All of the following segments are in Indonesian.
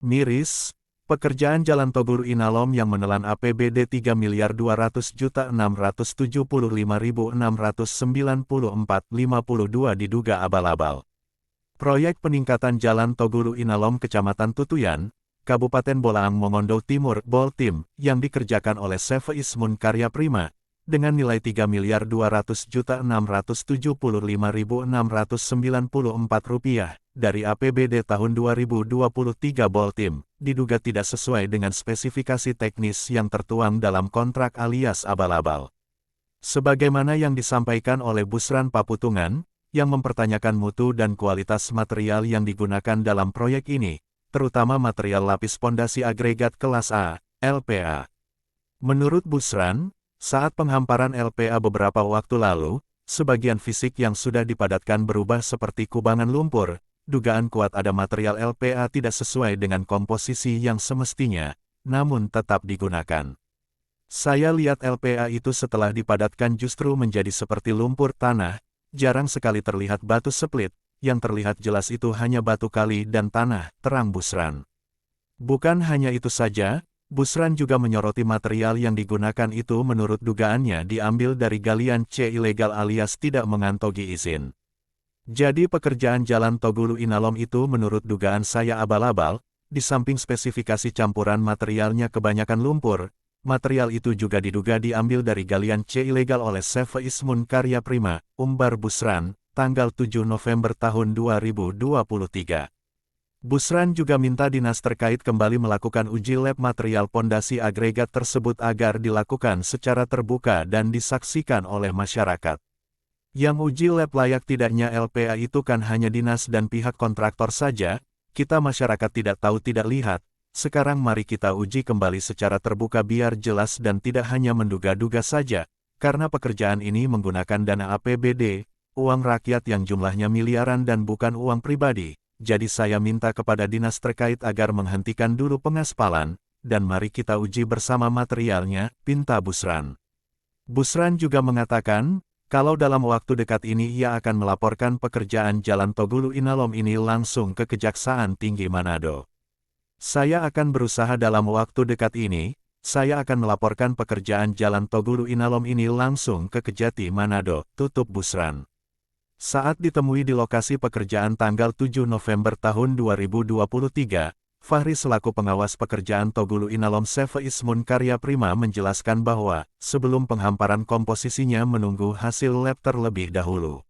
Miris, pekerjaan Jalan Togulu Inalum yang menelan APBD Rp3.275.674,52 diduga abal-abal. Proyek peningkatan Jalan Togulu Inalum Kecamatan Tutuyan, Kabupaten Bolaang Mongondo Timur, Boltim, yang dikerjakan oleh CV Ismun Karya Prima, dengan nilai Rp3.200.675.694 dari APBD tahun 2023 Boltim, diduga tidak sesuai dengan spesifikasi teknis yang tertuang dalam kontrak alias abal-abal. Sebagaimana yang disampaikan oleh Busran Paputungan, yang mempertanyakan mutu dan kualitas material yang digunakan dalam proyek ini, terutama material lapis pondasi agregat kelas A, LPA. Menurut Busran, saat penghamparan LPA beberapa waktu lalu, sebagian fisik yang sudah dipadatkan berubah seperti kubangan lumpur, dugaan kuat ada material LPA tidak sesuai dengan komposisi yang semestinya, namun tetap digunakan. Saya lihat LPA itu setelah dipadatkan justru menjadi seperti lumpur tanah, jarang sekali terlihat batu split, yang terlihat jelas itu hanya batu kali dan tanah, terang Busran. Bukan hanya itu saja, Busran juga menyoroti material yang digunakan itu menurut dugaannya diambil dari galian C ilegal alias tidak mengantongi izin. Jadi pekerjaan Jalan Togulu Inalum itu menurut dugaan saya abal-abal, di samping spesifikasi campuran materialnya kebanyakan lumpur, material itu juga diduga diambil dari galian C ilegal oleh CV Ismun Karya Prima, umbar Busran, tanggal 7 November tahun 2023. Busran juga minta dinas terkait kembali melakukan uji lab material pondasi agregat tersebut agar dilakukan secara terbuka dan disaksikan oleh masyarakat. Yang uji lab layak tidaknya LPA itu kan hanya dinas dan pihak kontraktor saja, kita masyarakat tidak tahu tidak lihat, sekarang mari kita uji kembali secara terbuka biar jelas dan tidak hanya menduga-duga saja, karena pekerjaan ini menggunakan dana APBD, uang rakyat yang jumlahnya miliaran dan bukan uang pribadi. Jadi saya minta kepada dinas terkait agar menghentikan dulu pengaspalan, dan mari kita uji bersama materialnya, pinta Busran. Busran juga mengatakan, kalau dalam waktu dekat ini ia akan melaporkan pekerjaan Jalan Togulu Inalum ini langsung ke Kejaksaan Tinggi Manado. Saya akan berusaha dalam waktu dekat ini, saya akan melaporkan pekerjaan Jalan Togulu Inalum ini langsung ke Kejati Manado, tutup Busran. Saat ditemui di lokasi pekerjaan tanggal 7 November tahun 2023, Fahri selaku pengawas pekerjaan Togulu Inalum CV Ismun Karya Prima menjelaskan bahwa, sebelum penghamparan komposisinya menunggu hasil lab terlebih dahulu.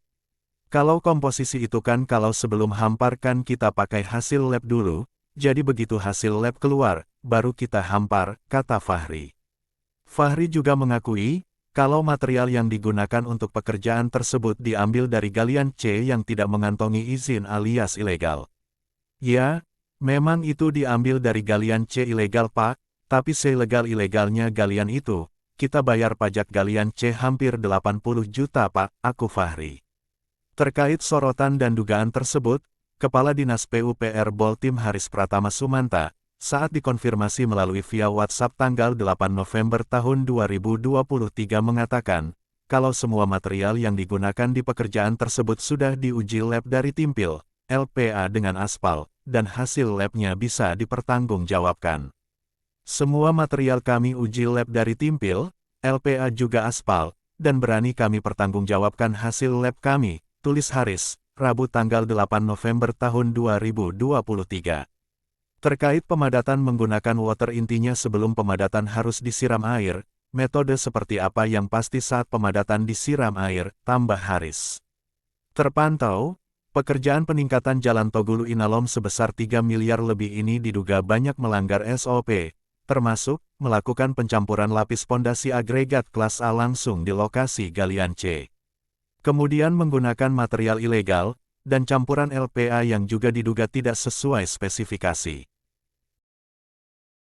Kalau komposisi itu kan kalau sebelum hampar kan kita pakai hasil lab dulu, jadi begitu hasil lab keluar, baru kita hampar, kata Fahri. Fahri juga mengakui, kalau material yang digunakan untuk pekerjaan tersebut diambil dari galian C yang tidak mengantongi izin alias ilegal. Ya, memang itu diambil dari galian C ilegal Pak, tapi selegal-ilegalnya galian itu, kita bayar pajak galian C hampir 80 juta Pak, aku Fahri. Terkait sorotan dan dugaan tersebut, Kepala Dinas PUPR Boltim Haris Pratama Sumanta, saat dikonfirmasi melalui via WhatsApp tanggal 8 November tahun 2023 mengatakan, kalau semua material yang digunakan di pekerjaan tersebut sudah diuji lab dari Timpil, LPA dengan aspal, dan hasil labnya bisa dipertanggungjawabkan. Semua material kami uji lab dari Timpil, LPA juga aspal, dan berani kami pertanggungjawabkan hasil lab kami, tulis Haris, Rabu tanggal 8 November tahun 2023. Terkait pemadatan menggunakan water intinya sebelum pemadatan harus disiram air, metode seperti apa yang pasti saat pemadatan disiram air, tambah Haris. Terpantau, pekerjaan peningkatan Jalan Togulu Inalum sebesar 3 miliar lebih ini diduga banyak melanggar SOP, termasuk melakukan pencampuran lapis pondasi agregat kelas A langsung di lokasi galian C. Kemudian menggunakan material ilegal, dan campuran LPA yang juga diduga tidak sesuai spesifikasi.